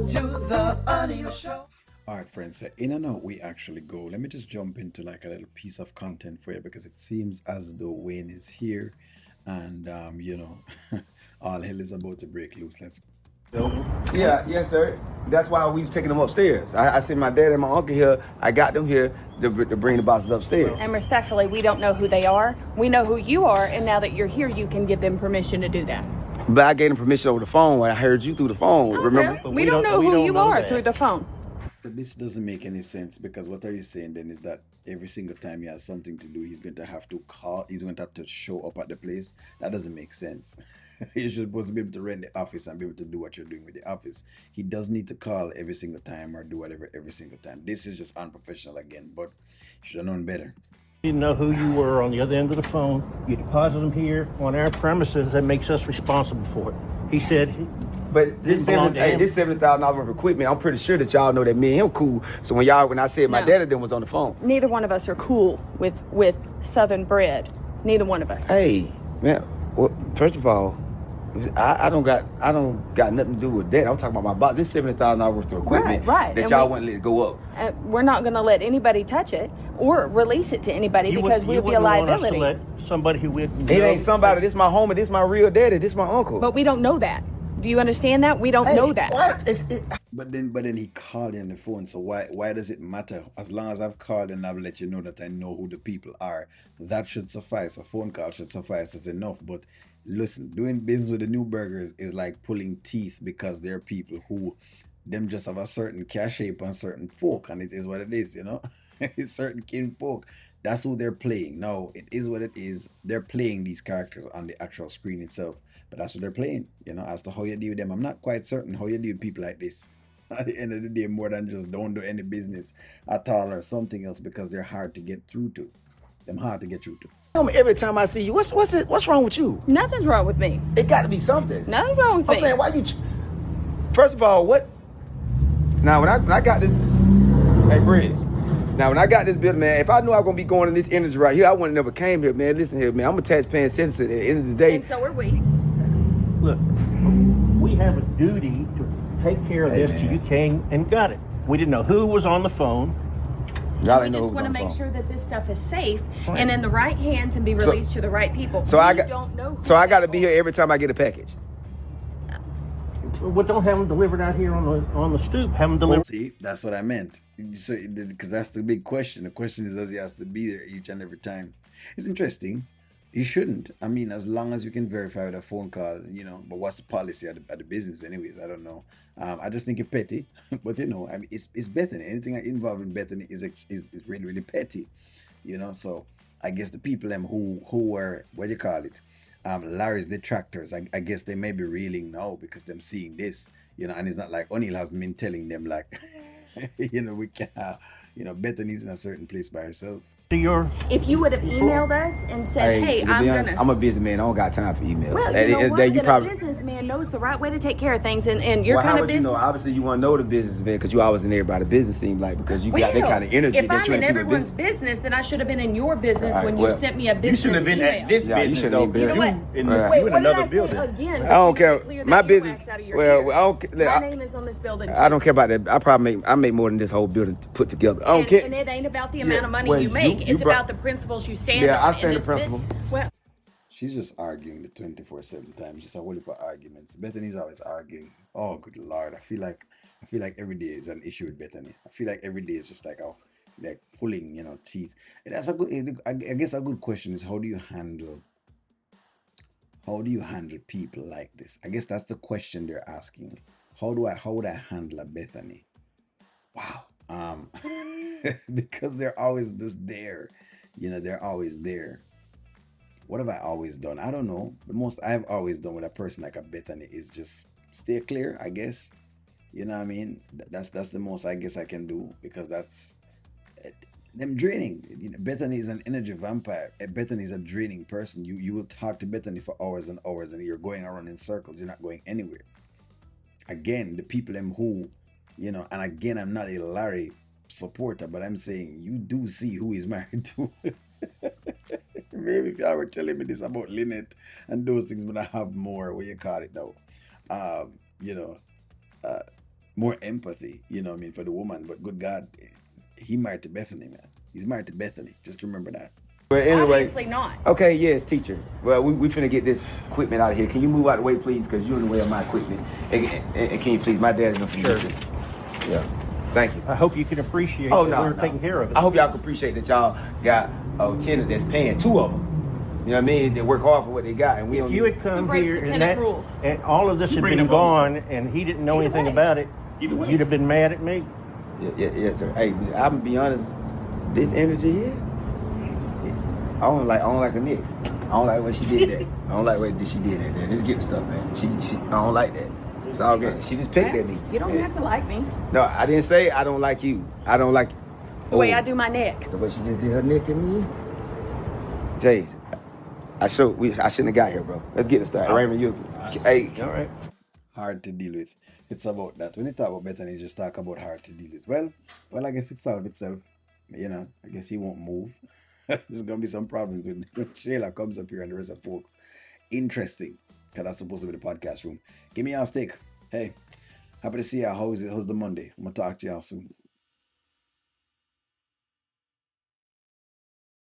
to the audio show. All right, friends. So in and out we actually go. Let me just jump into like a little piece of content for you because it seems as though Wayne is here, and all hell is about to break loose. Let's go. Yeah, yes, sir. That's why we was taking them upstairs. I sent my dad and my uncle here. I got them here to bring the boxes upstairs. And respectfully, we don't know who they are. We know who you are, and now that you're here, you can give them permission to do that. But I gave them permission over the phone when I heard you through the phone. Remember? We don't know who you are through the phone. So this doesn't make any sense because what are you saying then is that every single time he has something to do, he's going to have to call, he's going to have to show up at the place. That doesn't make sense. You're supposed to be able to rent the office and be able to do what you're doing with the office. He doesn't need to call every single time or do whatever every single time. This is just unprofessional again, but you should have known better. Didn't know who you were on the other end of the phone. You deposit them here on our premises. That makes us responsible for it. He said, But this Didn't belong to him. $70,000 worth of equipment, I'm pretty sure that y'all know that me and him cool. So when I said my No. daddy then was on the phone. Neither one of us are cool with Southern bread. Neither one of us. Hey, man. Well, first of all, I don't got nothing to do with that. I'm talking about my box. This $70,000 worth of equipment Right. that And y'all we- wouldn't let it go up. We're not going to let anybody touch it or release it to anybody because we would be a liability. Want us to let somebody who would It ain't somebody. This my homie. This my real daddy. This my uncle. But we don't know that. Do you understand that? We don't know that. What? But then he called you on the phone. So why does it matter? As long as I've called and I've let you know that I know who the people are, that should suffice. A phone call should suffice as enough. But listen, doing business with the Newburgers is like pulling teeth because they're people who them just have a certain cachet on certain folk, and it is what it is, you know. It's certain kin folk. That's who they're playing. No, it is what it is. They're playing these characters on the actual screen itself, but that's what they're playing. You know, as to how you deal with them, I'm not quite certain how you deal with people like this. At the end of the day, more than just don't do any business at all or something else because they're hard to get through to. Them hard to get through to. Tell me every time I see you, what's wrong with you? Nothing's wrong with me. It got to be something. Nothing's wrong with I'm me. saying, why you? First of all, what? Now when I got this, hey, Bridge. Now when I got this building, man, if I knew I was gonna be going in this energy right here, I wouldn't never came here, man. Listen here, man. I'm a taxpaying citizen. At the end of the day, And so are we. Look, we have a duty to take care of this. man. You came and got it. We didn't know who was on the phone. y'all We ain't know just who was want to on the make phone. sure that this stuff is safe and in the right hands and be released to the right people. So We I got. don't know who So I got to that be is. here every time I get a package. Well, don't have them delivered out here on the stoop. Have them delivered. See, that's what I meant. So, because that's the big question. The question is, does he has to be there each and every time? It's interesting. You shouldn't. I mean, as long as you can verify with a phone call, you know. But what's the policy at the business, anyways? I don't know. I just think it's petty. But you know, I mean, it's Bethany. Anything involved in Bethany is really really petty. You know. So I guess the people them who were, what do you call it? Larry's detractors. I guess they may be reeling now because them seeing this. You know, and it's not like O'Neill has been telling them like, you know, we can, Bethany's in a certain place by herself. To your If you would have emailed us and said, hey, to be I'm honest, going to... I'm a busy man. I don't got time for emails. Well, At the you know end of the what? day, you Then probably. a businessman knows the right way to take care of things, and you're Well, how kind of would you business. know? Obviously, you want to know the business, man, because you always in everybody's business. Seem like because you got that kind of energy if that I'm you in ain't people everyone's business. business, then I should have been in your business All right, when well, you sent me a You business shouldn't have been email. at this Yeah, you business shouldn't though. even be You know what? In, Right. Wait, you in what did another I say building. again? I don't But you care. make it clear My that business. earwax out of your Well, ears. I don't. My name is on this building. I don't care about that. I probably make more than this whole building put together. I don't and, care. and it ain't about the amount of money well, you make. you It's brought- about the principles you stand Yeah, on. I in stand the this principle. Well, She's just arguing the 24/7 times. Just a whole heap of arguments. Bethany's always arguing. Oh, good Lord. I feel like every day is an issue with Bethany. I feel like every day is just like, oh, like pulling, teeth. And that's a good, I guess a good question is how do you handle people like this? I guess that's the question they're asking. How would I handle a Bethany? Wow. Because they're always just there. They're always there. What have I always done? I don't know. The most I've always done with a person like a Bethany is just stay clear, I guess. You know what I mean? That's the most I guess I can do because that's them draining. Bethany is an energy vampire. Bethany is a draining person. You will talk to Bethany for hours and hours and you're going around in circles. You're not going anywhere. Again, the people them who, and again, I'm not a Larry supporter, but I'm saying you do see who he's married to. Maybe if y'all were telling me this about Lynette and those things, but I have more, what you call it now. Um, you know, uh, more empathy, you know what I mean, for the woman. But good God, he married to Bethany, man. He's married to Bethany. Just remember that. But anyway, Obviously not. okay, yes, teacher. Well, we finna get this equipment out of here. Can you move out of the way, please? Because you're in the way of my equipment. And can you please? My dad's gonna forget this. Yeah. Thank you. I hope you can appreciate Oh, that no, we're no. taking care of it. I hope y'all can appreciate that y'all got a tenant that's paying 2 of them. You know what I mean? They work hard for what they got, and we If don't. you had come breaks here the and tenant rules? and all of this had bringing been them rules gone and he didn't know anything way. about it, Either way. you'd have been mad at me. Yes, sir. Hey, I'm gonna be honest. This energy here, I don't like a nigga. I don't like what she did that. I don't like what she did that. There. Just get the stuff, man. She I don't like that. It's all good. She just picked at me. You don't have to like me. No, I didn't say I don't like you. I don't like The way I do my neck. the way she just did her neck at me. Jace, I shouldn't have got here, bro. Let's get it started. Raymond, you. Hey, All right. Hard to deal with. It's about that. When you talk about Bethany, just talk about hard to deal with. Well, I guess it solved itself. You know, I guess he won't move. There's gonna be some problems when Shayla comes up here and the rest of folks. Interesting. Because that's supposed to be the podcast room. Give me y'all's take. Hey, happy to see y'all. How's the Monday? I'm gonna talk to y'all soon.